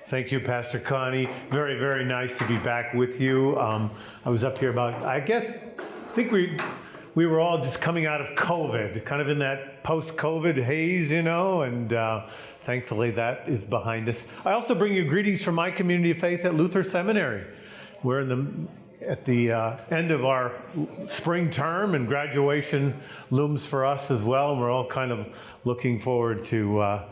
Thank you, Pastor Connie. Very, very nice to be back with you. I was up here I think we were all just coming out of COVID, kind of in that post-COVID haze, and thankfully that is behind us. I also bring you greetings from my community of faith at Luther Seminary. We're at the end of our spring term, and graduation looms for us as well, and we're all kind of looking forward to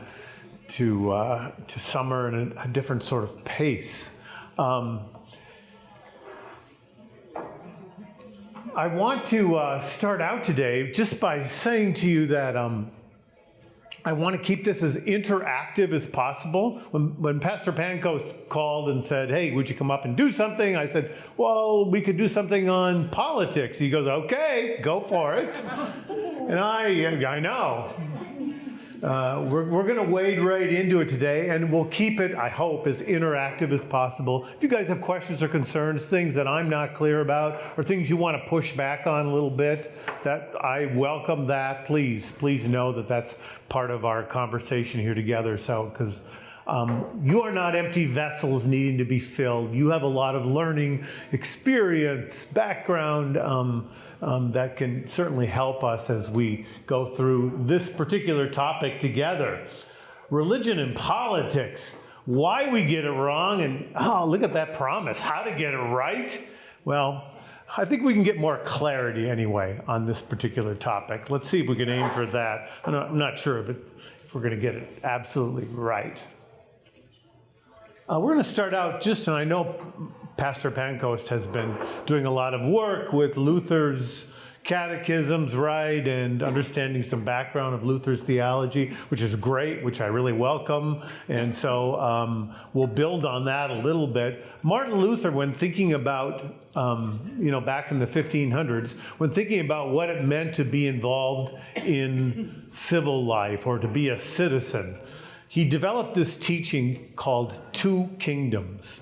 summer and a different sort of pace. I want to start out today just by saying to you that I want to keep this as interactive as possible. When Pastor Pankos called and said, "Hey, would you come up and do something?" I said, "Well, we could do something on politics." He goes, "Okay, go for it." And I know. We're going to wade right into it today, and we'll keep it, I hope, as interactive as possible. If you guys have questions or concerns, things that I'm not clear about, or things you want to push back on a little bit, that I welcome that. Please know that that's part of our conversation here together. So, because you are not empty vessels needing to be filled. You have a lot of learning, experience, background that can certainly help us as we go through this particular topic together. Religion and politics, why we get it wrong, and look at that promise, how to get it right. Well, I think we can get more clarity anyway on this particular topic. Let's see if we can aim for that. I'm not sure if we're going to get it absolutely right. We're going to start out and I know Pastor Pancoast has been doing a lot of work with Luther's catechisms, right, and understanding some background of Luther's theology, which is great, which I really welcome. And so we'll build on that a little bit. Martin Luther, when thinking about, back in the 1500s, when thinking about what it meant to be involved in civil life or to be a citizen, he developed this teaching called two kingdoms.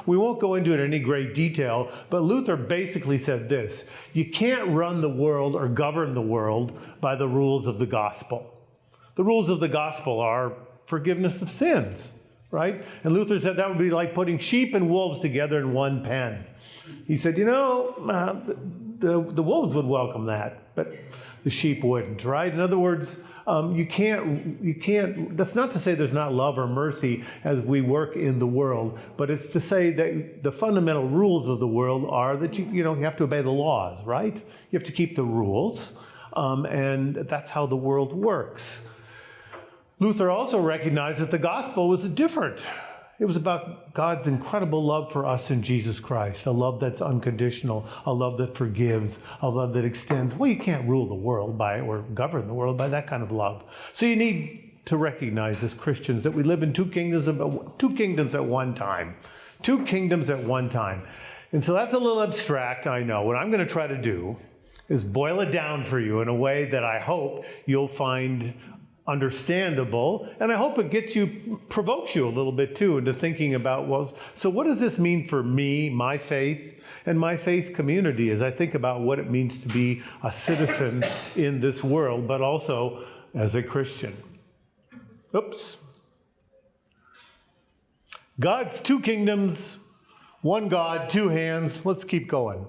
We won't go into it in any great detail, but Luther basically said this: you can't run the world or govern the world by the rules of the gospel. The rules of the gospel are forgiveness of sins, right? And Luther said that would be like putting sheep and wolves together in one pen. He said, the wolves would welcome that, but the sheep wouldn't, right? In other words, you can't, that's not to say there's not love or mercy as we work in the world, but it's to say that the fundamental rules of the world are that you have to obey the laws, right? You have to keep the rules, and that's how the world works. Luther also recognized that the gospel was different. It was about God's incredible love for us in Jesus Christ, a love that's unconditional, a love that forgives, a love that extends. Well, you can't rule the world by or govern the world by that kind of love. So you need to recognize as Christians that we live in two kingdoms at one time. Two kingdoms at one time. And so that's a little abstract, I know. What I'm going to try to do is boil it down for you in a way that I hope you'll find understandable, and I hope it provokes you a little bit too into thinking about, so what does this mean for me, my faith, and my faith community as I think about what it means to be a citizen in this world, but also as a Christian. Oops. God's two kingdoms, one God, two hands. Let's keep going.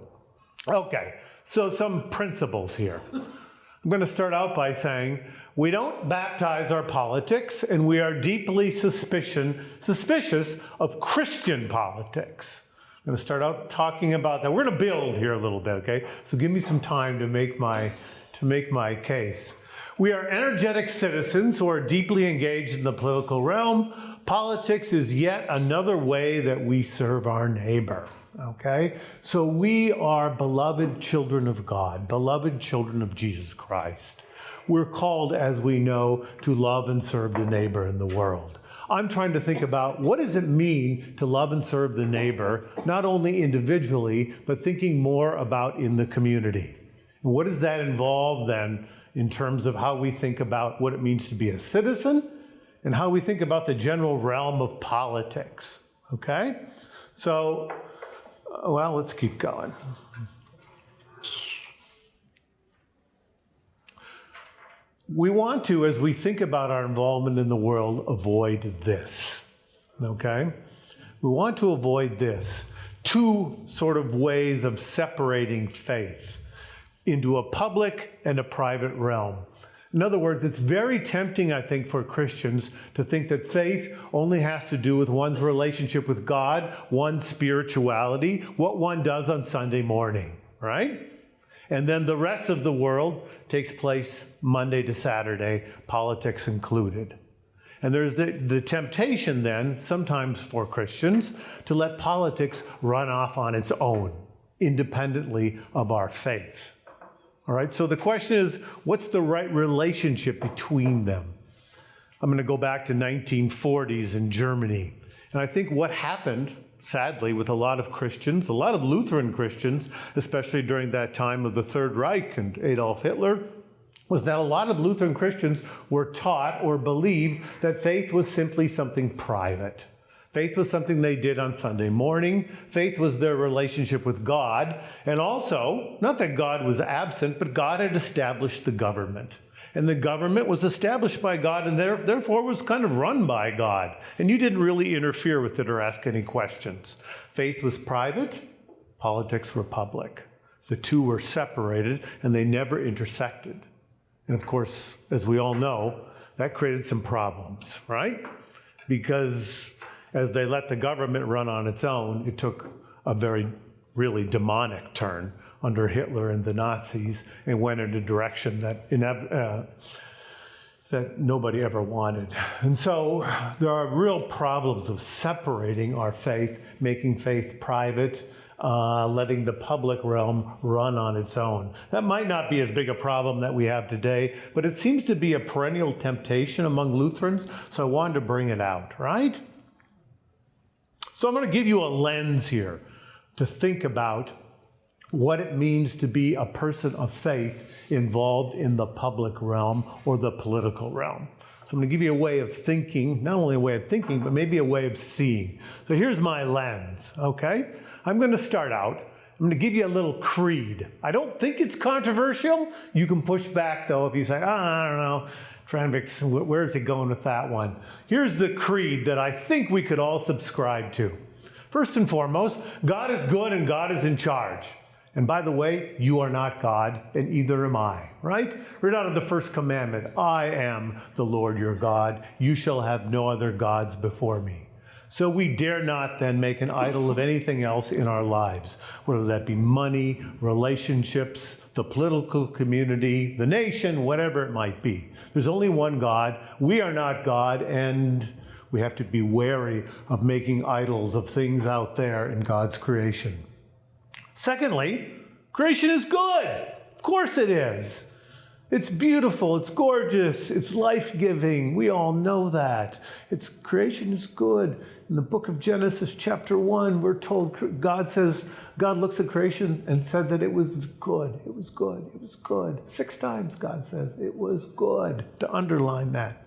Okay, so some principles here. I'm going to start out by saying we don't baptize our politics, and we are deeply suspicious of Christian politics. I'm going to start out talking about that. We're going to build here a little bit, okay? So give me some time to make my case. We are energetic citizens who are deeply engaged in the political realm. Politics is yet another way that we serve our neighbor. Okay? So we are beloved children of God, beloved children of Jesus Christ. We're called, as we know, to love and serve the neighbor in the world. I'm trying to think about what does it mean to love and serve the neighbor, not only individually, but thinking more about in the community. And what does that involve then in terms of how we think about what it means to be a citizen and how we think about the general realm of politics? Okay? So, well, let's keep going. We want to, as we think about our involvement in the world, avoid this. okay? We want to avoid this. Two sort of ways of separating faith into a public and a private realm. In other words, it's very tempting, I think, for Christians to think that faith only has to do with one's relationship with God, one's spirituality, what one does on Sunday morning, right? And then the rest of the world takes place Monday to Saturday, politics included. And there's the temptation then, sometimes for Christians, to let politics run off on its own, independently of our faith. All right, so the question is, what's the right relationship between them? I'm going to go back to 1940s in Germany. And I think what happened, sadly, with a lot of Christians, a lot of Lutheran Christians, especially during that time of the Third Reich and Adolf Hitler, was that a lot of Lutheran Christians were taught or believed that faith was simply something private. Faith was something they did on Sunday morning. Faith was their relationship with God. And also, not that God was absent, but God had established the government. And the government was established by God and therefore was kind of run by God. And you didn't really interfere with it or ask any questions. Faith was private, politics were public. The two were separated and they never intersected. And of course, as we all know, that created some problems, right? Because as they let the government run on its own, it took a very, really demonic turn under Hitler and the Nazis and went in a direction that nobody ever wanted. And so there are real problems of separating our faith, making faith private, letting the public realm run on its own. That might not be as big a problem that we have today, but it seems to be a perennial temptation among Lutherans, so I wanted to bring it out, right? So I'm going to give you a lens here to think about what it means to be a person of faith involved in the public realm or the political realm. So I'm going to give you a way of thinking, not only a way of thinking, but maybe a way of seeing. So here's my lens, okay? I'm going to start out. I'm going to give you a little creed. I don't think it's controversial. You can push back, though, if you say, I don't know. Tranvik, where is he going with that one? Here's the creed that I think we could all subscribe to. First and foremost, God is good and God is in charge. And by the way, you are not God, and either am I, right? Right out of the first commandment, I am the Lord your God. You shall have no other gods before me. So we dare not then make an idol of anything else in our lives, whether that be money, relationships, the political community, the nation, whatever it might be. There's only one God. We are not God, and we have to be wary of making idols of things out there in God's creation. Secondly, creation is good. Of course it is. It's beautiful, it's gorgeous, it's life-giving. We all know that. Creation is good. In the book of Genesis chapter 1, we're told God looks at creation and said that it was good, it was good, it was good. 6 times God says it was good, to underline that.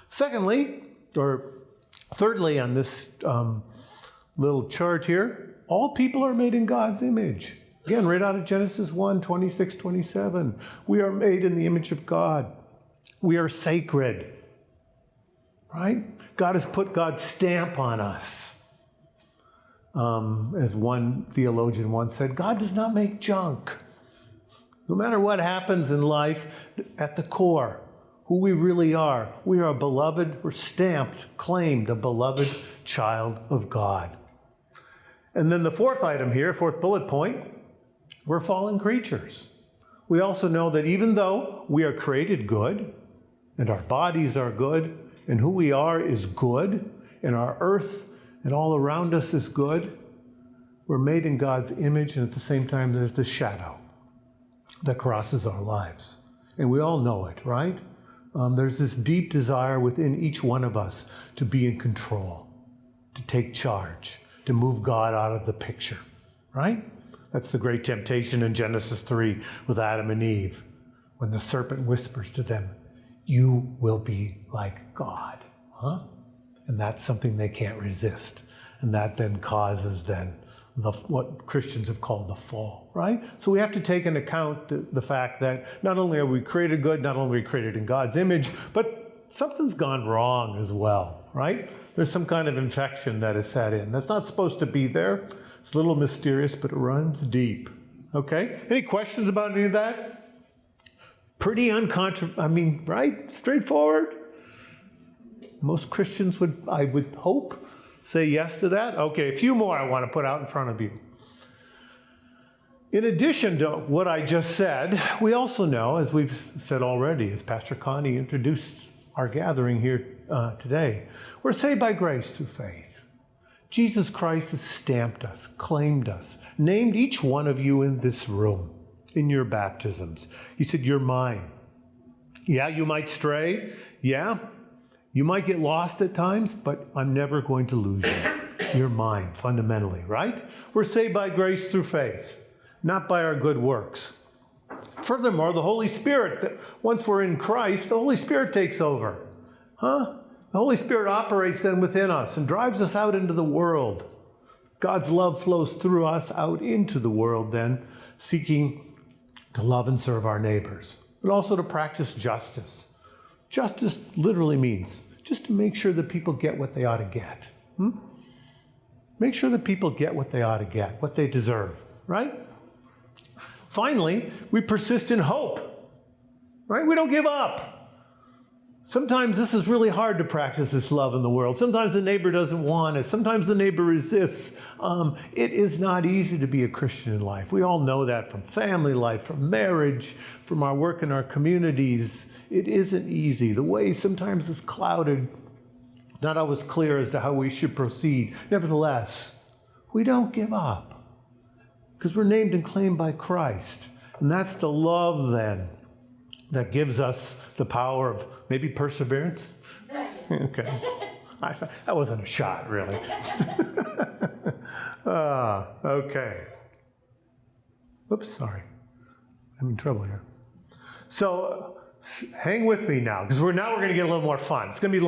Thirdly, on this little chart here, all people are made in God's image. Again, right out of Genesis 1, 26, 27. We are made in the image of God. We are sacred, right? God has put God's stamp on us. As one theologian once said, God does not make junk. No matter what happens in life, at the core, who we really are, we are beloved, we're stamped, claimed a beloved child of God. And then the fourth item here, fourth bullet point, we're fallen creatures. We also know that even though we are created good, and our bodies are good, and who we are is good, and our earth and all around us is good, we're made in God's image, and at the same time there's the shadow that crosses our lives. And we all know it, right? There's this deep desire within each one of us to be in control, to take charge, to move God out of the picture, right? That's the great temptation in Genesis 3 with Adam and Eve, when the serpent whispers to them, you will be like God, huh? And that's something they can't resist. And that then causes what Christians have called the fall, right? So we have to take into account the fact that not only are we created good, not only are we created in God's image, but something's gone wrong as well, right? There's some kind of infection that is set in. That's not supposed to be there. It's a little mysterious, but it runs deep. Okay? Any questions about any of that? Pretty right? Straightforward. Most Christians would, I would hope, say yes to that. Okay, a few more I want to put out in front of you. In addition to what I just said, we also know, as we've said already, as Pastor Connie introduced our gathering here today, we're saved by grace through faith. Jesus Christ has stamped us, claimed us, named each one of you in this room in your baptisms. He said, you're mine. Yeah, you might stray. Yeah, you might get lost at times, but I'm never going to lose you. You're mine, fundamentally, right? We're saved by grace through faith, not by our good works. Furthermore, the Holy Spirit, once we're in Christ, the Holy Spirit takes over. The Holy Spirit operates then within us and drives us out into the world. God's love flows through us out into the world then, seeking to love and serve our neighbors, but also to practice justice. Justice literally means just to make sure that people get what they ought to get. Make sure that people get what they ought to get, what they deserve, right? Finally, we persist in hope, right? We don't give up. Sometimes this is really hard to practice this love in the world. Sometimes the neighbor doesn't want it. Sometimes the neighbor resists. It is not easy to be a Christian in life. We all know that from family life, from marriage, from our work in our communities. It isn't easy. The way sometimes is clouded, not always clear as to how we should proceed. Nevertheless, we don't give up because we're named and claimed by Christ. And that's the love then that gives us the power of maybe perseverance. Okay. That wasn't a shot, really. Okay. Oops, sorry. I'm in trouble here. So hang with me now, because we're going to get a little more fun. It's going to be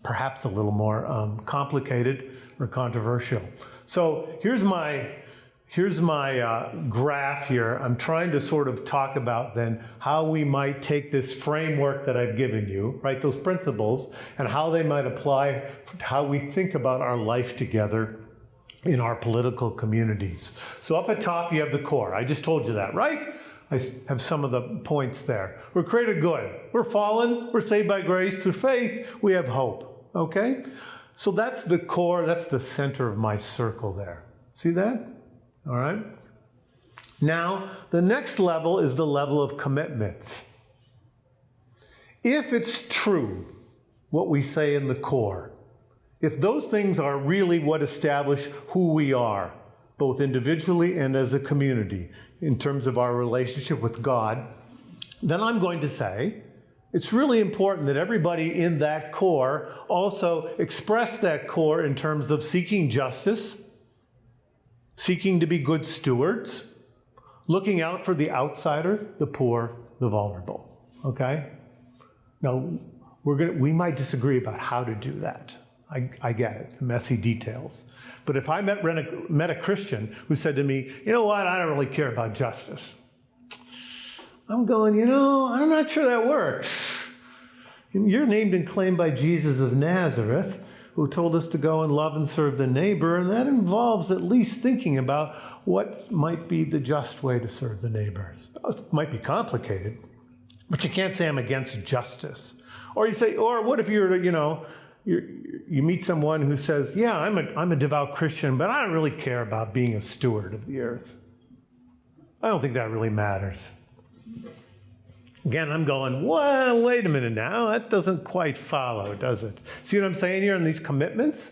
perhaps a little more complicated or controversial. So here's my graph here. I'm trying to sort of talk about then how we might take this framework that I've given you, right, those principles, and how they might apply to how we think about our life together in our political communities. So up at top, you have the core. I just told you that, right? I have some of the points there. We're created good. We're fallen. We're saved by grace through faith. We have hope, okay? So that's the core. That's the center of my circle there. See that? All right. Now, the next level is the level of commitments. If it's true, what we say in the core, if those things are really what establish who we are, both individually and as a community, in terms of our relationship with God, then I'm going to say it's really important that everybody in that core also express that core in terms of seeking justice, seeking to be good stewards, looking out for the outsider, the poor, the vulnerable, okay? Now, we might disagree about how to do that. I get it, the messy details. But if I met a Christian who said to me, you know what, I don't really care about justice. I'm going, I'm not sure that works. You're named and claimed by Jesus of Nazareth, who told us to go and love and serve the neighbor, and that involves at least thinking about what might be the just way to serve the neighbor. It might be complicated, but you can't say I'm against justice. Or you say, or what if you meet someone who says, yeah, I'm a devout Christian, but I don't really care about being a steward of the earth. I don't think that really matters. Again, I'm going, well, wait a minute now. That doesn't quite follow, does it? See what I'm saying here in these commitments?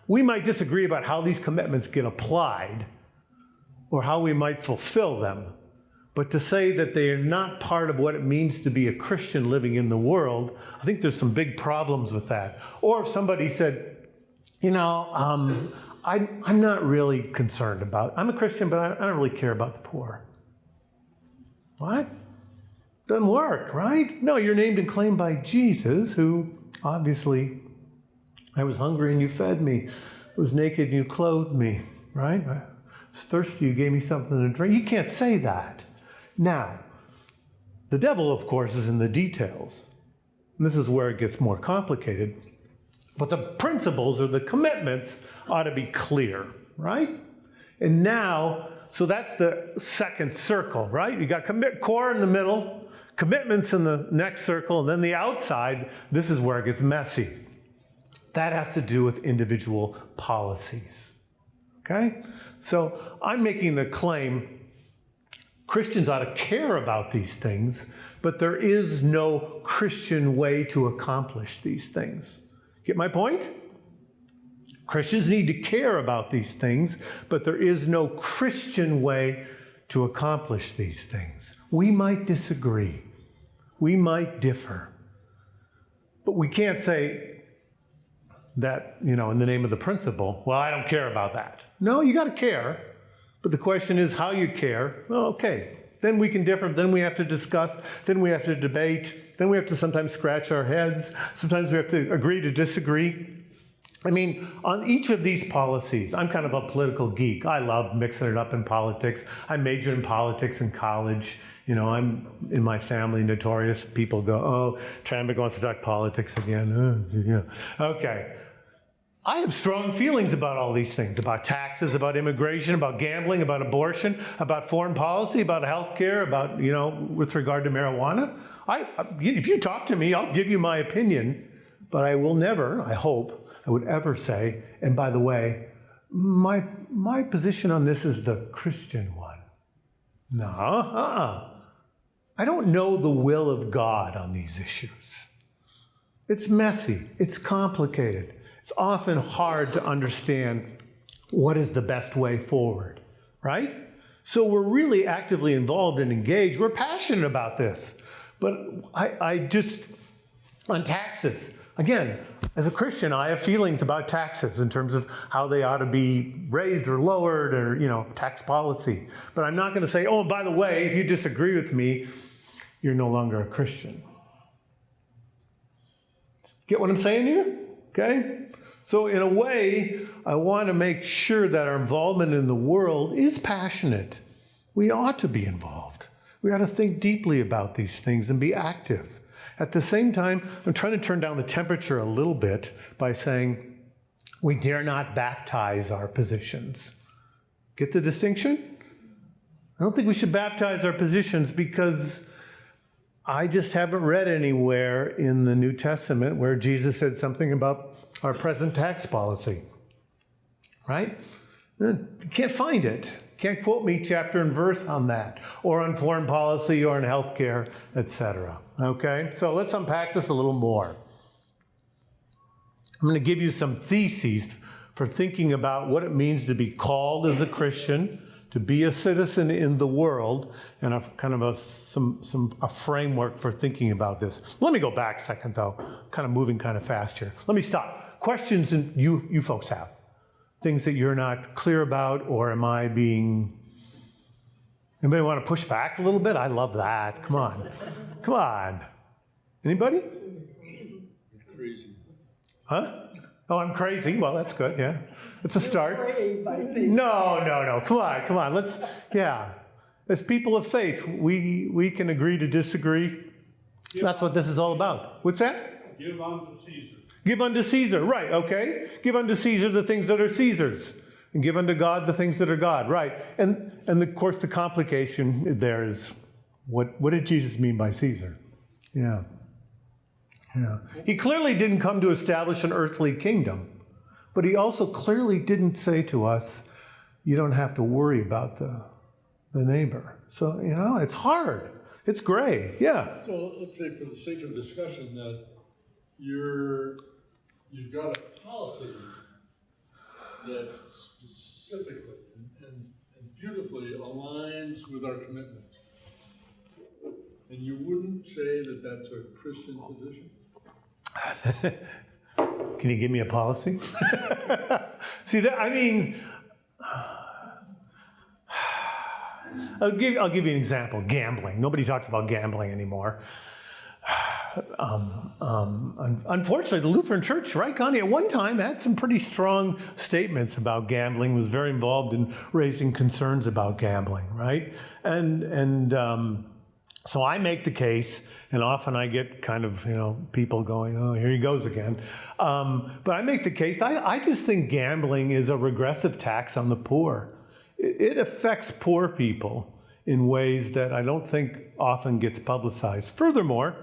We might disagree about how these commitments get applied or how we might fulfill them. But to say that they are not part of what it means to be a Christian living in the world, I think there's some big problems with that. Or if somebody said, I'm not really concerned about, I'm a Christian, but I don't really care about the poor. What? Doesn't work, right? No, you're named and claimed by Jesus, who obviously, I was hungry and you fed me. I was naked and you clothed me, right? I was thirsty, you gave me something to drink. You can't say that. Now, The devil, of course, is in the details. And this is where it gets more complicated. But the principles or the commitments ought to be clear, right? And now, so that's the second circle, right? You got core in the middle, commitments in the next circle, and then the outside, this is where it gets messy. That has to do with individual policies, okay? So I'm making the claim Christians ought to care about these things, but there is no Christian way to accomplish these things. Get my point? Christians need to care about these things, but there is no Christian way to accomplish these things. We might disagree. We might differ. But we can't say that, in the name of the principle, well, I don't care about that. No, you got to care. But the question is how you care. Well, okay. Then we can differ. Then we have to discuss. Then we have to debate. Then we have to sometimes scratch our heads. Sometimes we have to agree to disagree. I mean, on each of these policies, I'm kind of a political geek. I love mixing it up in politics. I majored in politics in college. I'm in my family notorious. People go, oh, Tranvik wants to talk politics again. Okay. I have strong feelings about all these things, about taxes, about immigration, about gambling, about abortion, about foreign policy, about healthcare, about, with regard to marijuana. If you talk to me, I'll give you my opinion, but I will never, I hope, I would ever say, and by the way, my position on this is the Christian one. No, I don't know the will of God on these issues. It's messy, it's complicated. It's often hard to understand what is the best way forward, right? So we're really actively involved and engaged. We're passionate about this. But I just, on taxes, again, as a Christian, I have feelings about taxes in terms of how they ought to be raised or lowered or, tax policy. But I'm not going to say, oh, by the way, if you disagree with me, you're no longer a Christian. Get what I'm saying here? Okay? So in a way, I want to make sure that our involvement in the world is passionate. We ought to be involved. We ought to think deeply about these things and be active. At the same time, I'm trying to turn down the temperature a little bit by saying we dare not baptize our positions. Get the distinction? I don't think we should baptize our positions because I just haven't read anywhere in the New Testament where Jesus said something about our present tax policy, right? You can't find it. Can't quote me chapter and verse on that, or on foreign policy, or on healthcare, etc. Okay, so let's unpack this a little more. I'm going to give you some theses for thinking about what it means to be called as a Christian, to be a citizen in the world, and a kind of a framework for thinking about this. Let me go back a second, though. Kind of moving kind of fast here. Let me stop. Questions you folks have. Things that you're not clear about, or am I being... Anybody want to push back a little bit? I love that. Come on. Come on. Anybody? You're crazy. Huh? Oh, I'm crazy. Well, that's good, yeah. It's a start. Brave, I think. No. Come on. Let's, yeah. As people of faith, we can agree to disagree. That's what this is all about. What's that? Give unto Caesar. Give unto Caesar, right, okay. Give unto Caesar the things that are Caesar's, and give unto God the things that are God, right. And of course the complication there is, what did Jesus mean by Caesar? Yeah. He clearly didn't come to establish an earthly kingdom, but he also clearly didn't say to us, you don't have to worry about the neighbor. So, it's hard. It's gray, yeah. So let's say for the sake of discussion that you've got a policy that specifically and beautifully aligns with our commitments. And you wouldn't say that that's a Christian position? Can you give me a policy? See, I'll give you an example. Gambling. Nobody talks about gambling anymore. Unfortunately, the Lutheran Church, right, Connie, at one time had some pretty strong statements about gambling, was very involved in raising concerns about gambling, right? And So I make the case, and often I get kind of, people going, oh, here he goes again. But I make the case, I just think gambling is a regressive tax on the poor. It affects poor people in ways that I don't think often gets publicized. Furthermore,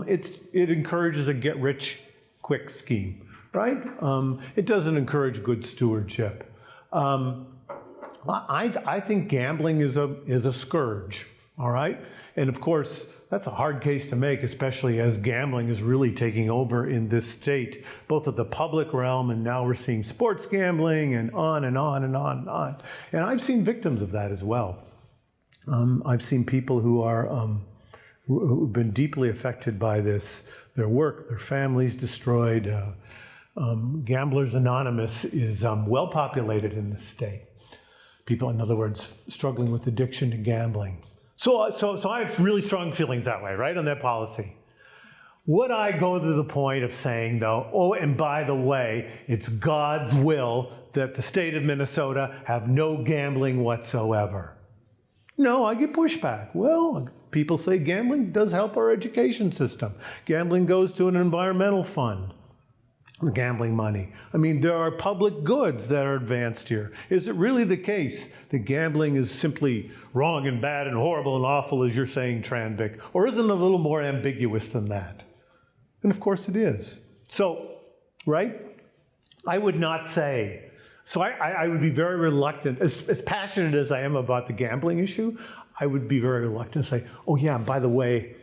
it encourages a get-rich-quick scheme, right? It doesn't encourage good stewardship. I think gambling is a scourge, all right? And of course, that's a hard case to make, especially as gambling is really taking over in this state, both at the public realm, and now we're seeing sports gambling, and on and on and on and on. And I've seen victims of that as well. I've seen people who've been deeply affected by this, their work, their families destroyed. Gamblers Anonymous is well populated in this state. People, in other words, struggling with addiction to gambling. So I have really strong feelings that way, right, on that policy. Would I go to the point of saying, though, oh, and by the way, it's God's will that the state of Minnesota have no gambling whatsoever? No, I get pushback. Well, people say gambling does help our education system. Gambling goes to an environmental fund. The gambling money. I mean, there are public goods that are advanced here. Is it really the case that gambling is simply wrong and bad and horrible and awful, as you're saying, Tranvik? Or isn't it a little more ambiguous than that? And of course it is. So, right? I would not say. So I would be very reluctant, as passionate as I am about the gambling issue, I would be very reluctant to say, oh yeah, by the way,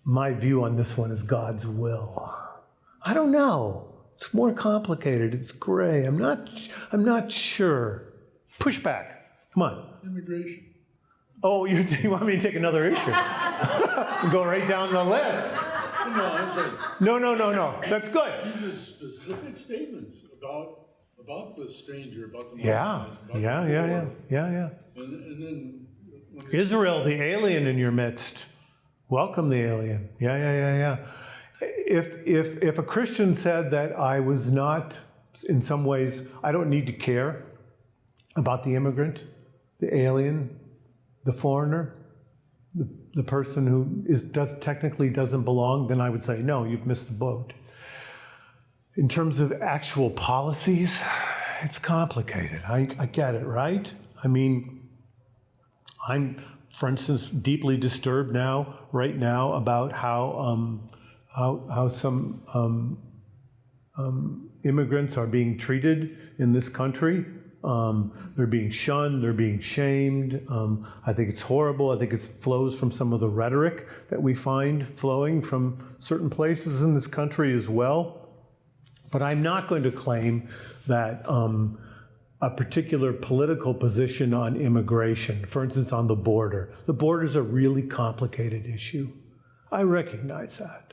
my view on this one is God's will. I don't know. It's more complicated. It's gray. I'm not sure. Pushback. Come on. Immigration. Oh, you want me to take another issue? Go right down the list. No, I'm sorry. No. That's good. These are specific statements about the stranger, about the Yeah. And then Israel, the alien in your midst. Welcome the alien. Yeah. If a Christian said that I was not, in some ways, I don't need to care about the immigrant, the alien, the foreigner, the person who technically doesn't belong, then I would say, no, you've missed the boat. In terms of actual policies, it's complicated. I get it, right? I mean, I'm, for instance, deeply disturbed right now, about how some immigrants are being treated in this country. They're being shunned, they're being shamed. I think it's horrible. I think it flows from some of the rhetoric that we find flowing from certain places in this country as well. But I'm not going to claim that a particular political position on immigration, for instance, on the border. The border is a really complicated issue. I recognize that.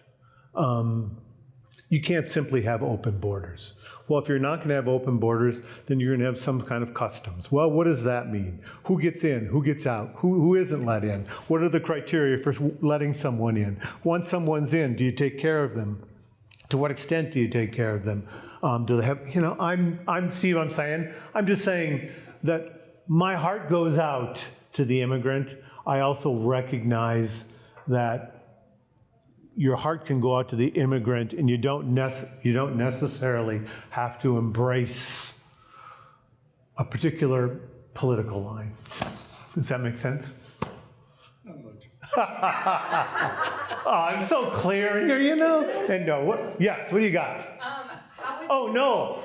You can't simply have open borders. Well, if you're not going to have open borders, then you're going to have some kind of customs. Well, what does that mean? Who gets in? Who gets out? Who isn't let in? What are the criteria for letting someone in? Once someone's in, do you take care of them? To what extent do you take care of them? Do they have, see what I'm saying? I'm just saying that my heart goes out to the immigrant. I also recognize that your heart can go out to the immigrant, and you don't necessarily have to embrace a particular political line. Does that make sense? not much. Oh, I'm so clear here, And no, what? Yes, what do you got? How would Oh, no.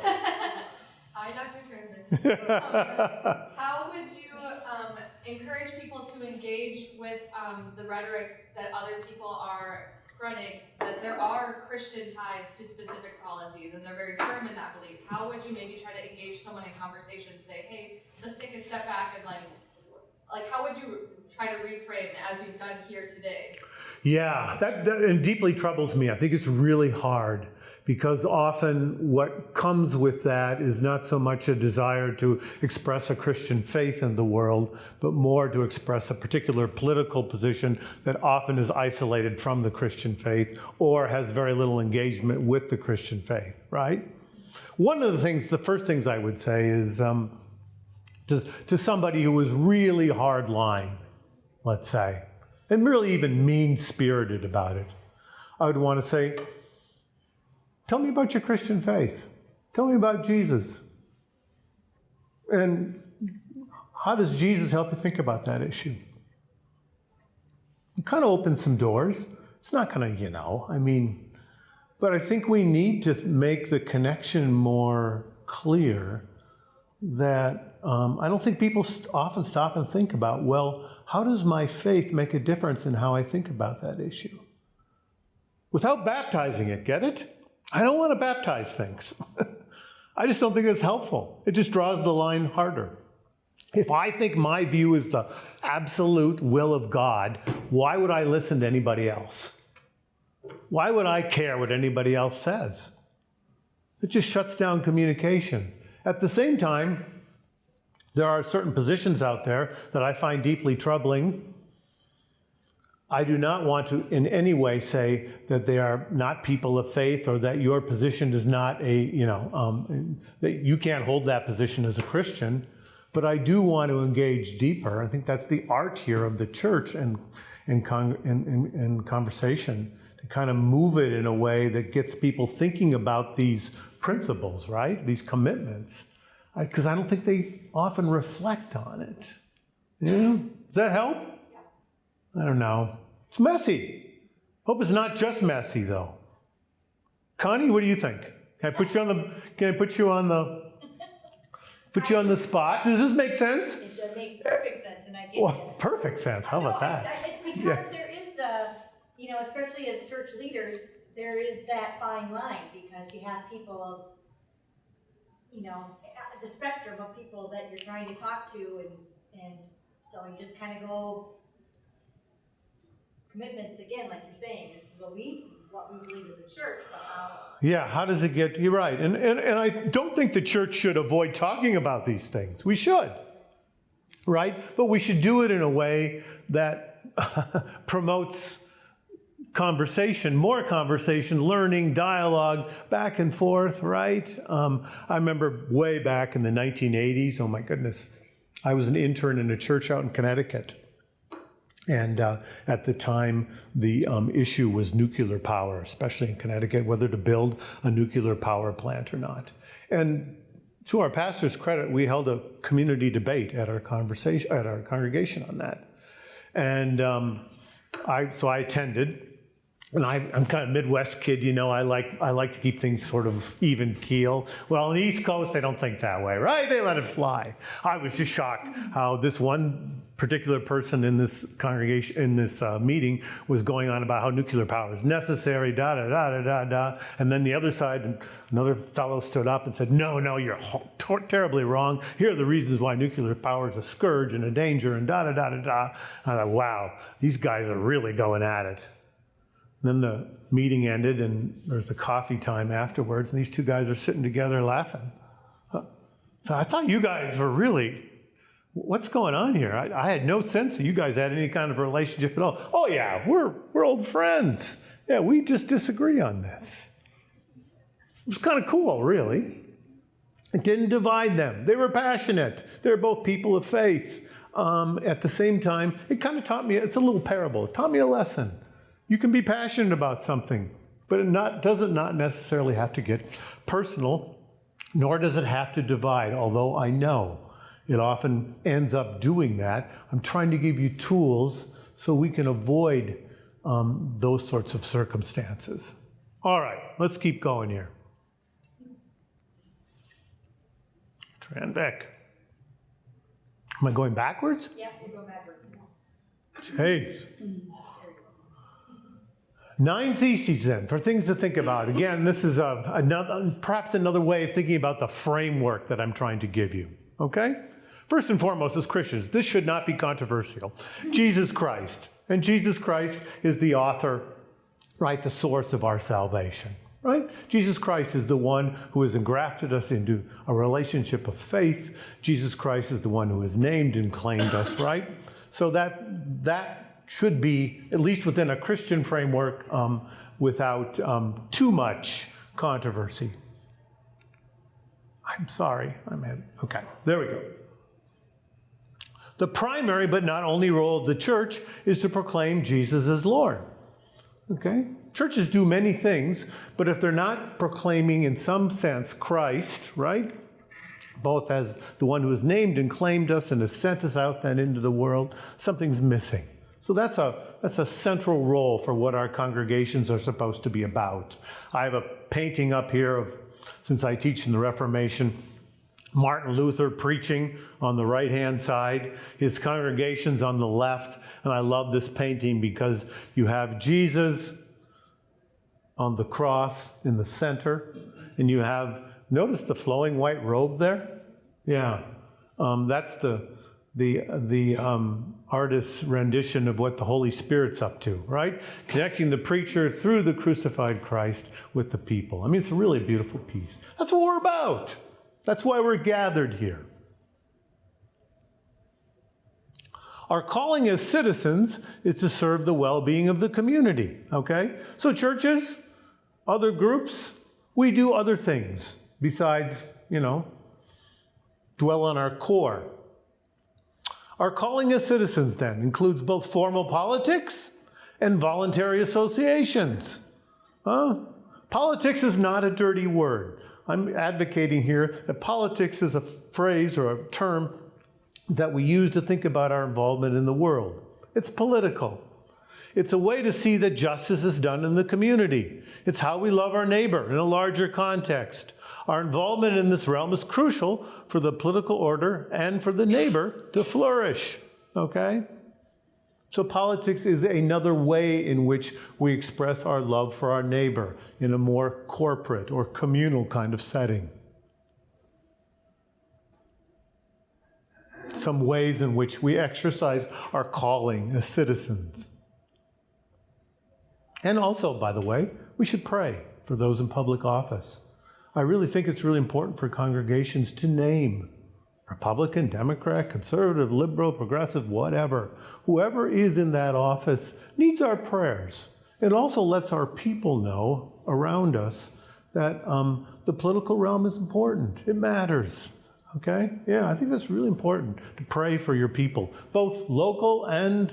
Hi, Dr. Tranvik. How would you encourage people to engage with the rhetoric that other people are spreading, that there are Christian ties to specific policies, and they're very firm in that belief? How would you maybe try to engage someone in conversation and say, hey, let's take a step back, and how would you try to reframe as you've done here today? Yeah, that deeply troubles me. I think it's really hard, because often what comes with that is not so much a desire to express a Christian faith in the world, but more to express a particular political position that often is isolated from the Christian faith or has very little engagement with the Christian faith, right? One of the first things I would say is to somebody who was really hardline, let's say, and really even mean-spirited about it. I would want to say, tell me about your Christian faith. Tell me about Jesus. And how does Jesus help you think about that issue? It kind of opens some doors. It's not going to, but I think we need to make the connection more clear that I don't think people often stop and think about, well, how does my faith make a difference in how I think about that issue? Without baptizing it, get it? I don't want to baptize things. I just don't think it's helpful. It just draws the line harder. If I think my view is the absolute will of God, why would I listen to anybody else? Why would I care what anybody else says? It just shuts down communication. At the same time, there are certain positions out there that I find deeply troubling. I do not want to in any way say that they are not people of faith or that your position is not that you can't hold that position as a Christian. But I do want to engage deeper. I think that's the art here of the church and conversation, to kind of move it in a way that gets people thinking about these principles, right? These commitments. Because I don't think they often reflect on it. Yeah? Does that help? I don't know. It's messy. Hope it's not just messy, though. Connie, what do you think? Can I put you on the spot? Does this make sense? It makes perfect sense, and I get Well, it. perfect sense. How about that? Because there is especially as church leaders, there is that fine line, because you have people of, the spectrum of people that you're trying to talk to, and so you just kind of go, commitments again, like you're saying, this is what we believe as a church, but how... Yeah, how does it get... You're right. And I don't think the church should avoid talking about these things. We should, right? But we should do it in a way that promotes conversation, more conversation, learning, dialogue, back and forth, right? I remember way back in the 1980s, oh my goodness, I was an intern in a church out in Connecticut. And at the time, the issue was nuclear power, especially in Connecticut, whether to build a nuclear power plant or not. And to our pastor's credit, we held a community debate at our congregation on that. And so I attended. And I'm kind of Midwest kid, I like to keep things sort of even keel. Well, on the East Coast, they don't think that way, right? They let it fly. I was just shocked how this one particular person in this congregation, in this meeting, was going on about how nuclear power is necessary, da-da-da-da-da-da. And then the other side, another fellow stood up and said, no, you're terribly wrong. Here are the reasons why nuclear power is a scourge and a danger, and da-da-da-da-da. I thought, wow, these guys are really going at it. Then the meeting ended, and there's the coffee time afterwards, and these two guys are sitting together laughing. So I thought you guys were really, what's going on here? I had no sense that you guys had any kind of relationship at all. Oh yeah, we're old friends. Yeah, we just disagree on this. It was kind of cool, really. It didn't divide them. They were passionate. They were both people of faith. At the same time, it kind of taught me, it's a little parable. It taught me a lesson. You can be passionate about something, but it doesn't necessarily have to get personal, nor does it have to divide, although I know it often ends up doing that. I'm trying to give you tools so we can avoid those sorts of circumstances. All right, let's keep going here. Tranvik. Am I going backwards? Yeah, you go backwards. Jeez. 9 theses then, for things to think about. Again, this is perhaps another way of thinking about the framework that I'm trying to give you, okay? First and foremost, as Christians, this should not be controversial. Jesus Christ. And Jesus Christ is the author, right, the source of our salvation, right? Jesus Christ is the one who has engrafted us into a relationship of faith. Jesus Christ is the one who has named and claimed us, right? So that should be, at least within a Christian framework, without too much controversy. I'm sorry, okay, there we go. The primary but not only role of the church is to proclaim Jesus as Lord. Okay? Churches do many things, but if they're not proclaiming in some sense Christ, right? Both as the one who has named and claimed us and has sent us out then into the world, something's missing. So that's a central role for what our congregations are supposed to be about. I have a painting up here of, since I teach in the Reformation, Martin Luther preaching on the right-hand side, his congregations on the left, and I love this painting because you have Jesus on the cross in the center, and you have, notice the flowing white robe there? Yeah, that's the artist's rendition of what the Holy Spirit's up to, right? Connecting the preacher through the crucified Christ with the people. I mean, it's a really beautiful piece. That's what we're about. That's why we're gathered here. Our calling as citizens is to serve the well-being of the community, okay? So churches, other groups, we do other things besides, dwell on our core. Our calling as citizens, then, includes both formal politics and voluntary associations. Politics is not a dirty word. I'm advocating here that politics is a phrase or a term that we use to think about our involvement in the world. It's political. It's a way to see that justice is done in the community. It's how we love our neighbor in a larger context. Our involvement in this realm is crucial for the political order and for the neighbor to flourish, okay? So politics is another way in which we express our love for our neighbor in a more corporate or communal kind of setting. Some ways in which we exercise our calling as citizens. And also, by the way, we should pray for those in public office. I really think it's really important for congregations to name Republican, Democrat, conservative, liberal, progressive, whatever. Whoever is in that office needs our prayers. It also lets our people know around us that the political realm is important. It matters. Okay? Yeah, I think that's really important to pray for your people, both local and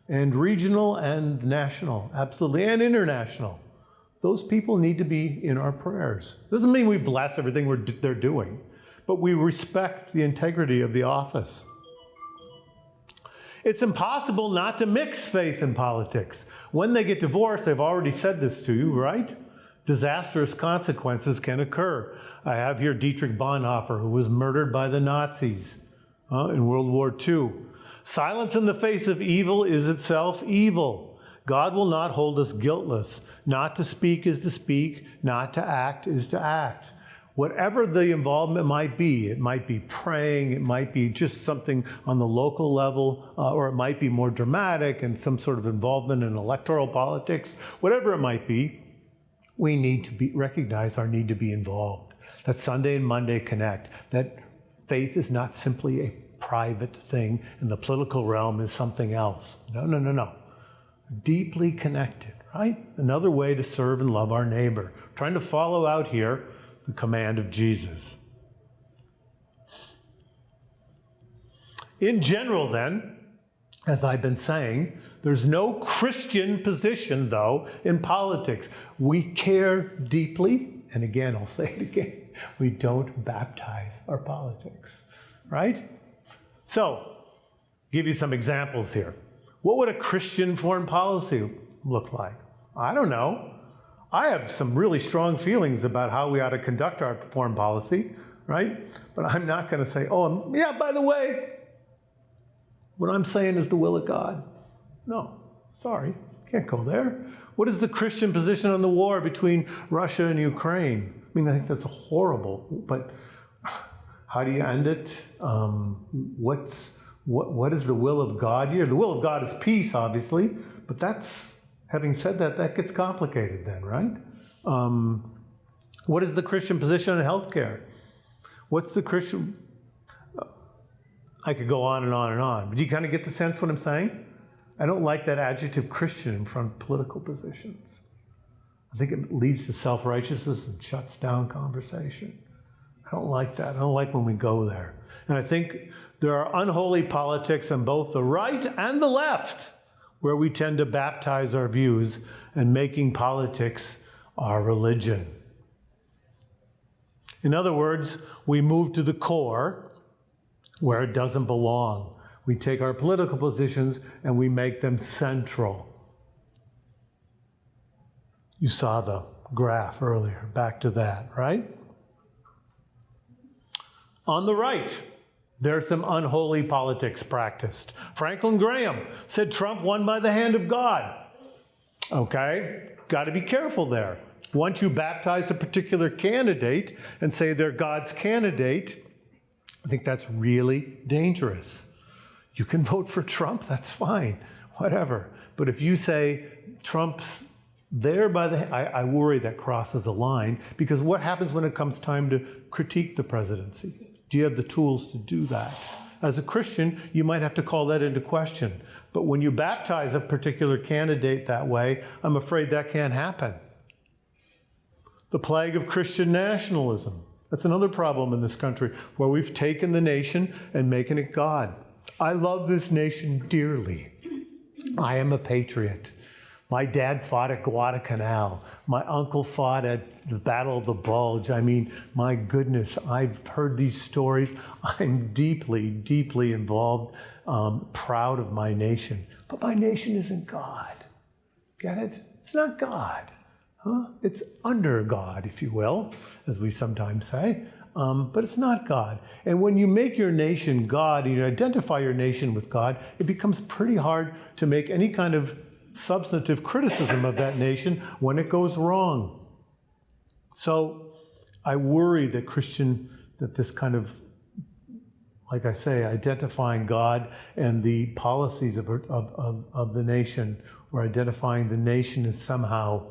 regional and national, absolutely, and international. Those people need to be in our prayers. Doesn't mean we bless everything they're doing, but we respect the integrity of the office. It's impossible not to mix faith and politics. When they get divorced, they've already said this to you, right? Disastrous consequences can occur. I have here Dietrich Bonhoeffer, who was murdered by the Nazis in World War II. Silence in the face of evil is itself evil. God will not hold us guiltless. Not to speak is to speak. Not to act is to act. Whatever the involvement might be, it might be praying, it might be just something on the local level, or it might be more dramatic and some sort of involvement in electoral politics. Whatever it might be, we need to recognize our need to be involved. That Sunday and Monday connect. That faith is not simply a private thing and the political realm is something else. No. Deeply connected, right? Another way to serve and love our neighbor. Trying to follow out here the command of Jesus. In general, then, as I've been saying, there's no Christian position, though, in politics. We care deeply, and again, I'll say it again, we don't baptize our politics, right? So, give you some examples here. What would a Christian foreign policy look like? I don't know. I have some really strong feelings about how we ought to conduct our foreign policy, right? But I'm not going to say, oh, yeah, by the way, what I'm saying is the will of God. No, sorry, can't go there. What is the Christian position on the war between Russia and Ukraine? I mean, I think that's horrible, but how do you end it? What is the will of God here? The will of God is peace, obviously, but having said that, that gets complicated then, right? What is the Christian position on healthcare? What's the Christian... I could go on and on and on, but do you kind of get the sense what I'm saying? I don't like that adjective Christian in front of political positions. I think it leads to self-righteousness and shuts down conversation. I don't like that. I don't like when we go there. And I think there are unholy politics on both the right and the left, where we tend to baptize our views and making politics our religion. In other words, we move to the core where it doesn't belong. We take our political positions and we make them central. You saw the graph earlier, back to that, right? On the right, there's some unholy politics practiced. Franklin Graham said Trump won by the hand of God. Okay, got to be careful there. Once you baptize a particular candidate and say they're God's candidate, I think that's really dangerous. You can vote for Trump, that's fine, whatever. But if you say Trump's there by the, I worry that crosses a line, because what happens when it comes time to critique the presidency? Do you have the tools to do that? As a Christian, you might have to call that into question. But when you baptize a particular candidate that way, I'm afraid that can't happen. The plague of Christian nationalism. That's another problem in this country, where we've taken the nation and making it God. I love this nation dearly. I am a patriot. My dad fought at Guadalcanal. My uncle fought at the Battle of the Bulge. I mean, my goodness, I've heard these stories. I'm deeply, deeply involved, proud of my nation. But my nation isn't God. Get it? It's not God. Huh? It's under God, if you will, as we sometimes say. But it's not God. And when you make your nation God, and you identify your nation with God, it becomes pretty hard to make any kind of substantive criticism of that nation when it goes wrong. So I worry that this kind of, like I say, identifying God and the policies of the nation, or identifying the nation as somehow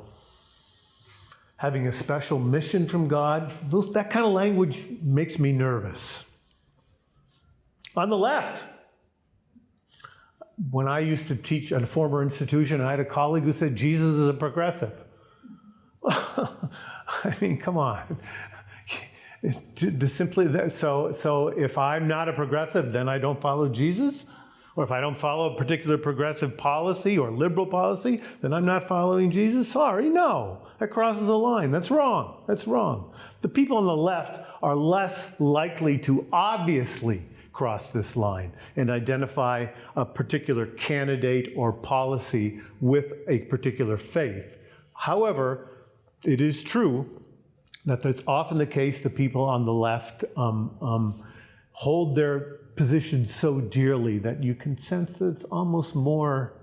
having a special mission from God, that kind of language makes me nervous. On the left, when I used to teach at a former institution, I had a colleague who said Jesus is a progressive. I mean, come on. So if I'm not a progressive, then I don't follow Jesus? Or if I don't follow a particular progressive policy or liberal policy, then I'm not following Jesus? Sorry, no. That crosses a line. That's wrong. That's wrong. The people on the left are less likely to obviously cross this line and identify a particular candidate or policy with a particular faith. However, it is true that that's often the case. The people on the left hold their positions so dearly that you can sense that it's almost more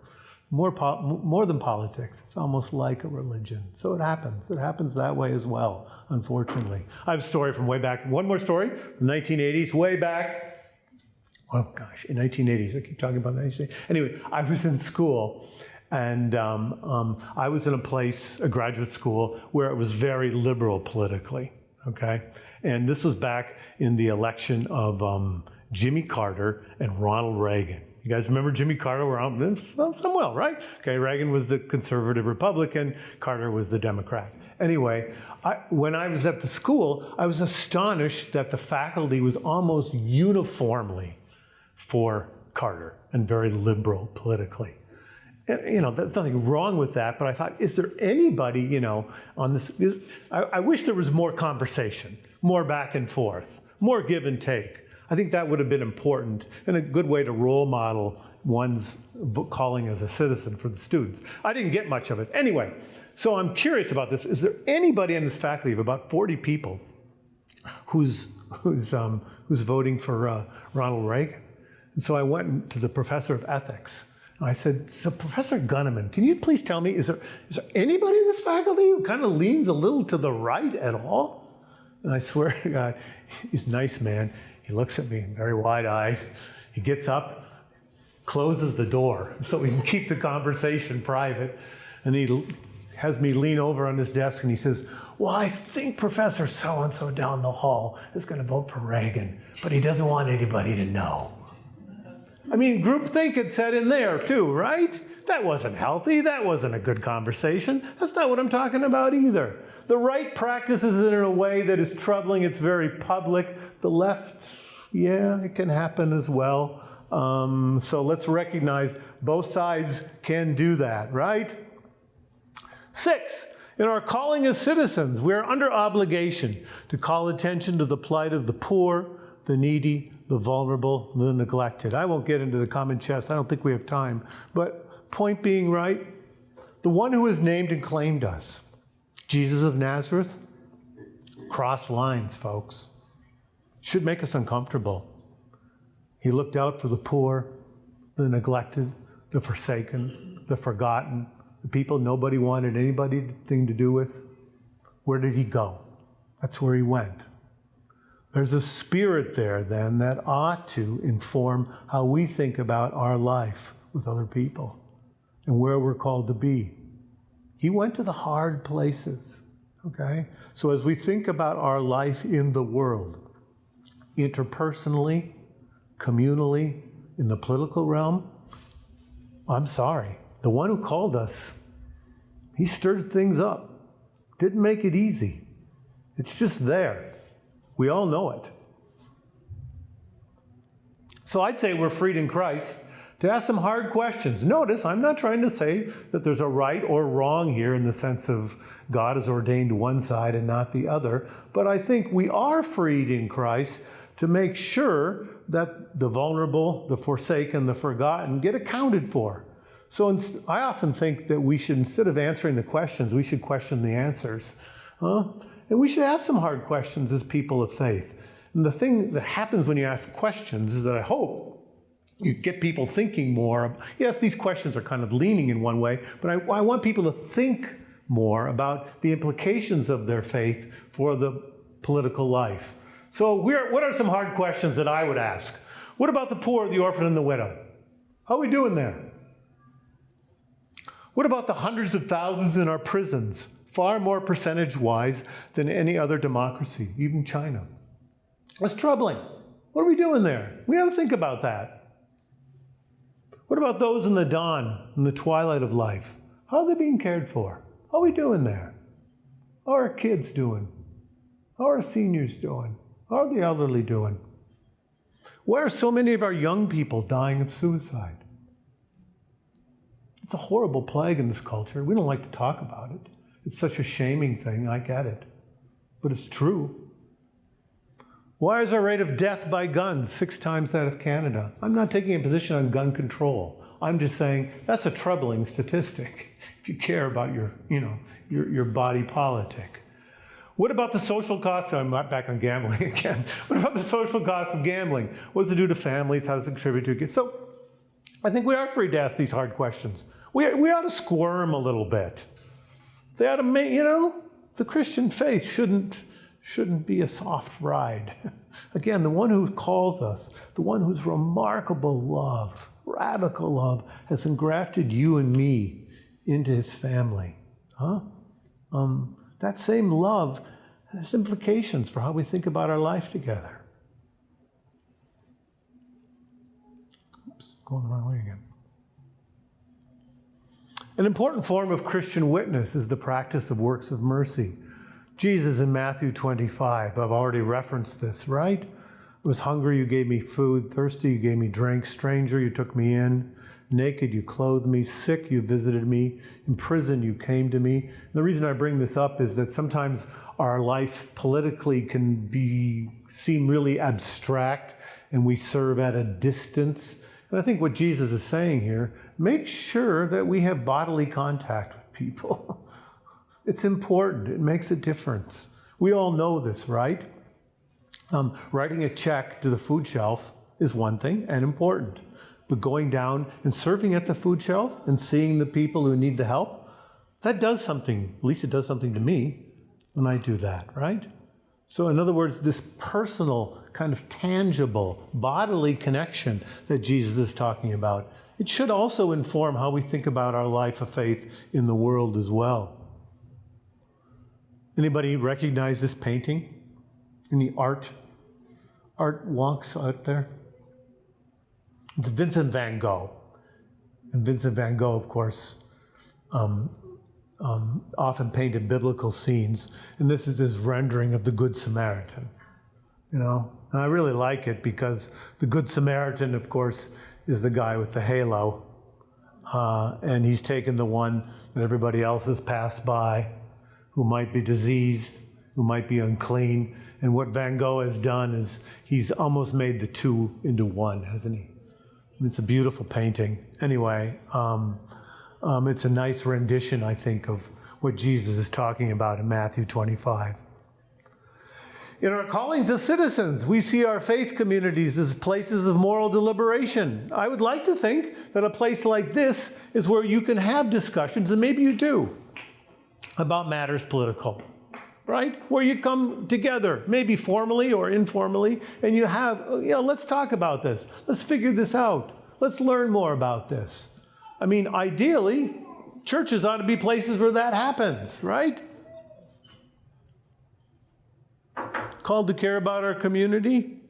than politics. It's almost like a religion. So it happens. It happens that way as well, unfortunately. I have a story from way back. One more story from the 1980s, way back. Oh gosh, in 1980s. I keep talking about the 1980s. Anyway, I was in school, and I was in a graduate school, where it was very liberal politically, okay? And this was back in the election of Jimmy Carter and Ronald Reagan. You guys remember Jimmy Carter? Somewhat, right? Okay, Reagan was the conservative Republican, Carter was the Democrat. Anyway, when I was at the school, I was astonished that the faculty was almost uniformly for Carter and very liberal politically. And, there's nothing wrong with that, but I thought, is there anybody, on this? I wish there was more conversation, more back and forth, more give and take. I think that would have been important and a good way to role model one's calling as a citizen for the students. I didn't get much of it. Anyway, so I'm curious about this. Is there anybody in this faculty of about 40 people who's voting for Ronald Reagan? And so I went to the professor of ethics. And I said, so Professor Gunneman, can you please tell me, is there anybody in this faculty who kind of leans a little to the right at all? And I swear to God, he's a nice man. He looks at me very wide-eyed. He gets up, closes the door so we can keep the conversation private. And he has me lean over on his desk and he says, well, I think Professor so-and-so down the hall is going to vote for Reagan, but he doesn't want anybody to know. I mean, groupthink had set in there too, right? That wasn't healthy. That wasn't a good conversation. That's not what I'm talking about either. The right practices it in a way that is troubling. It's very public. The left, Yeah, it can happen as well. So let's recognize both sides can do that, right? 6, in our calling as citizens, we are under obligation to call attention to the plight of the poor, the needy, the vulnerable, the neglected. I won't get into the common chest. I don't think we have time. But point being, right, the one who has named and claimed us, Jesus of Nazareth, crossed lines, folks. Should make us uncomfortable. He looked out for the poor, the neglected, the forsaken, the forgotten, the people nobody wanted anything to do with. Where did he go? That's where he went. There's a spirit there then that ought to inform how we think about our life with other people and where we're called to be. He went to the hard places, okay? So as we think about our life in the world, interpersonally, communally, in the political realm, I'm sorry. The one who called us, he stirred things up. Didn't make it easy. It's just there. We all know it. So I'd say we're freed in Christ to ask some hard questions. Notice, I'm not trying to say that there's a right or wrong here in the sense of God has ordained one side and not the other, but I think we are freed in Christ to make sure that the vulnerable, the forsaken, the forgotten get accounted for. So I often think that we should, instead of answering the questions, we should question the answers. And we should ask some hard questions as people of faith. And the thing that happens when you ask questions is that I hope you get people thinking more. Yes, these questions are kind of leaning in one way, but I want people to think more about the implications of their faith for the political life. So what are some hard questions that I would ask? What about the poor, the orphan, and the widow? How are we doing there? What about the hundreds of thousands in our prisons, far more percentage-wise than any other democracy, even China? That's troubling. What are we doing there? We ought to think about that. What about those in the dawn, in the twilight of life? How are they being cared for? How are we doing there? How are our kids doing? How are our seniors doing? How are the elderly doing? Why are so many of our young people dying of suicide? It's a horrible plague in this culture. We don't like to talk about it. It's such a shaming thing, I get it. But it's true. Why is our rate of death by guns 6 times that of Canada? I'm not taking a position on gun control. I'm just saying that's a troubling statistic if you care about your body politic. What about the social costs? I'm not back on gambling again. What about the social costs of gambling? What does it do to families? How does it contribute to kids? So I think we are free to ask these hard questions. We ought to squirm a little bit. They ought to make, the Christian faith shouldn't be a soft ride. Again, the one who calls us, the one whose remarkable love, radical love, has engrafted you and me into his family. That same love has implications for how we think about our life together. Oops, going the wrong way again. An important form of Christian witness is the practice of works of mercy. Jesus in Matthew 25, I've already referenced this, right? I was hungry, you gave me food. Thirsty, you gave me drink. Stranger, you took me in. Naked, you clothed me. Sick, you visited me. In prison, you came to me. And the reason I bring this up is that sometimes our life politically can seem really abstract, and we serve at a distance. And I think what Jesus is saying here, make sure that we have bodily contact with people. It's important. It makes a difference. We all know this, right? Writing a check to the food shelf is one thing and important. But going down and serving at the food shelf and seeing the people who need the help, that does something. At least it does something to me when I do that, right? So in other words, this personal, kind of tangible, bodily connection that Jesus is talking about, it should also inform how we think about our life of faith in the world as well. Anybody recognize this painting? Any art wonks out there? It's Vincent van Gogh. And Vincent van Gogh, of course, often painted biblical scenes. And this is his rendering of the Good Samaritan. And I really like it because the Good Samaritan, of course, is the guy with the halo. And he's taken the one that everybody else has passed by, who might be diseased, who might be unclean. And what Van Gogh has done is he's almost made the two into one, hasn't he? It's a beautiful painting. Anyway, it's a nice rendition, I think, of what Jesus is talking about in Matthew 25. In our callings as citizens, we see our faith communities as places of moral deliberation. I would like to think that a place like this is where you can have discussions, and maybe you do, about matters political, right? Where you come together, maybe formally or informally, and you have, let's talk about this. Let's figure this out. Let's learn more about this. I mean, ideally, churches ought to be places where that happens, right? Called to care about our community.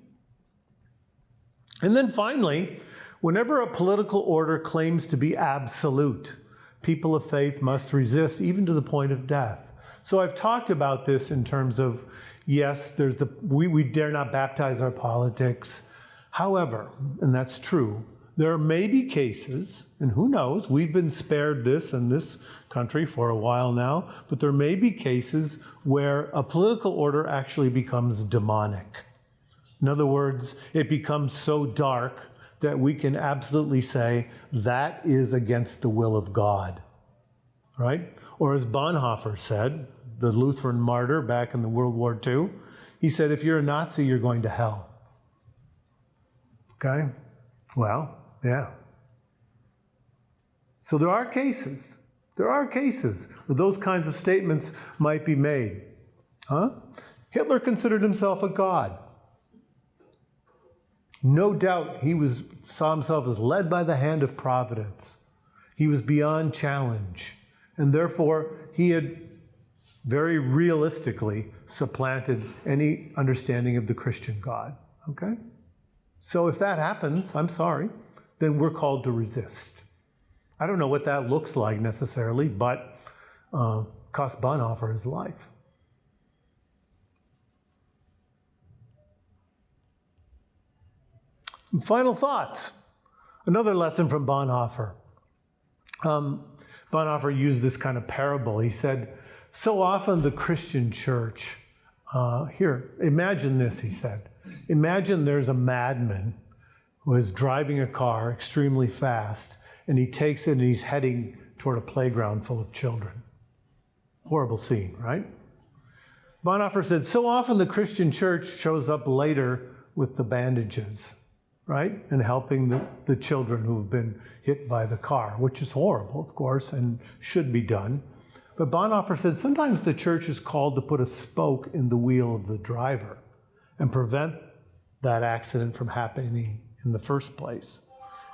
And then finally, whenever a political order claims to be absolute, people of faith must resist, even to the point of death. So I've talked about this in terms of, yes, we dare not baptize our politics. However, and that's true, there may be cases, and who knows, we've been spared this in this country for a while now, but there may be cases where a political order actually becomes demonic. In other words, it becomes so dark that we can absolutely say that is against the will of God, right? Or as Bonhoeffer said, the Lutheran martyr back in the World War II, he said, if you're a Nazi, you're going to hell. Okay? Well, yeah. So there are cases where those kinds of statements might be made. Hitler considered himself a god. No doubt he saw himself as led by the hand of providence. He was beyond challenge. And therefore, he had very realistically supplanted any understanding of the Christian God. Okay? So if that happens, I'm sorry, then we're called to resist. I don't know what that looks like necessarily, but cost Bonhoeffer his life. Some final thoughts. Another lesson from Bonhoeffer. Bonhoeffer used this kind of parable. He said, so often the Christian church, here, imagine this, he said. Imagine there's a madman who is driving a car extremely fast, and he takes it and he's heading toward a playground full of children. Horrible scene, right? Bonhoeffer said, so often the Christian church shows up later with the bandages, right? And helping the children who have been hit by the car, which is horrible, of course, and should be done. But Bonhoeffer said, sometimes the church is called to put a spoke in the wheel of the driver and prevent that accident from happening in the first place.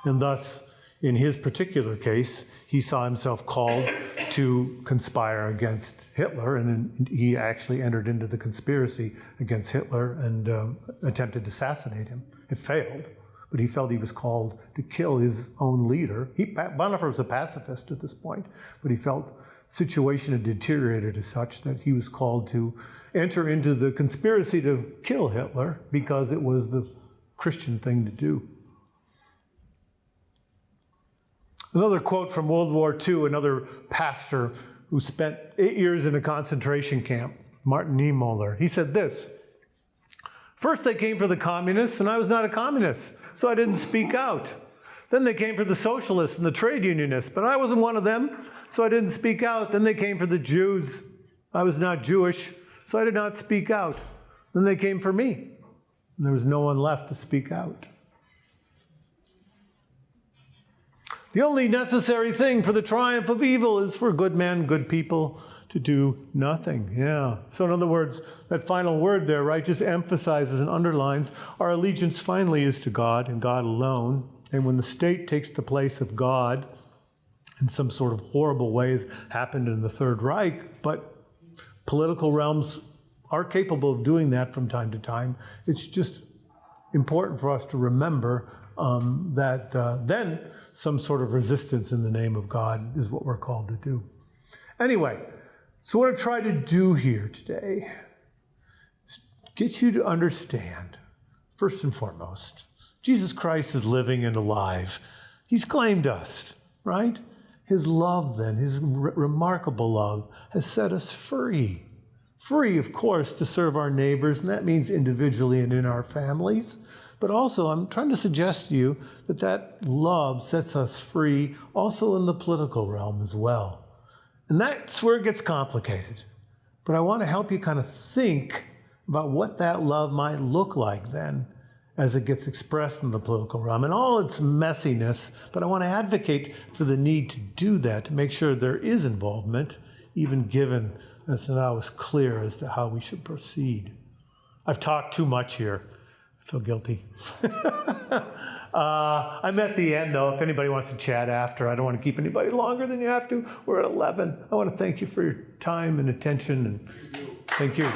And thus, in his particular case, he saw himself called to conspire against Hitler, and then he actually entered into the conspiracy against Hitler and attempted to assassinate him. It failed, but he felt he was called to kill his own leader. Bonhoeffer was a pacifist at this point, but he felt the situation had deteriorated as such that he was called to enter into the conspiracy to kill Hitler because it was the Christian thing to do. Another quote from World War II, another pastor who spent 8 years in a concentration camp, Martin Niemöller. He said this, first they came for the communists, and I was not a communist, so I didn't speak out. Then they came for the socialists and the trade unionists, but I wasn't one of them, so I didn't speak out. Then they came for the Jews. I was not Jewish, so I did not speak out. Then they came for me, and there was no one left to speak out. The only necessary thing for the triumph of evil is for good men, good people to do nothing. Yeah. So in other words, that final word there, right, just emphasizes and underlines our allegiance finally is to God and God alone. And when the state takes the place of God in some sort of horrible ways happened in the Third Reich, but political realms are capable of doing that from time to time. It's just important for us to remember that then some sort of resistance in the name of God is what we're called to do. Anyway, so what I've tried to do here today is get you to understand, first and foremost, Jesus Christ is living and alive. He's claimed us, right? His love then, his remarkable love, has set us free. Free, of course, to serve our neighbors, and that means individually and in our families. But also, I'm trying to suggest to you that that love sets us free also in the political realm as well. And that's where it gets complicated. But I want to help you kind of think about what that love might look like then as it gets expressed in the political realm and all its messiness. But I want to advocate for the need to do that, to make sure there is involvement, even given that's not always clear as to how we should proceed. I've talked too much here. I feel guilty. I'm at the end, though. If anybody wants to chat after, I don't want to keep anybody longer than you have to. We're at 11. I want to thank you for your time and attention, and thank you.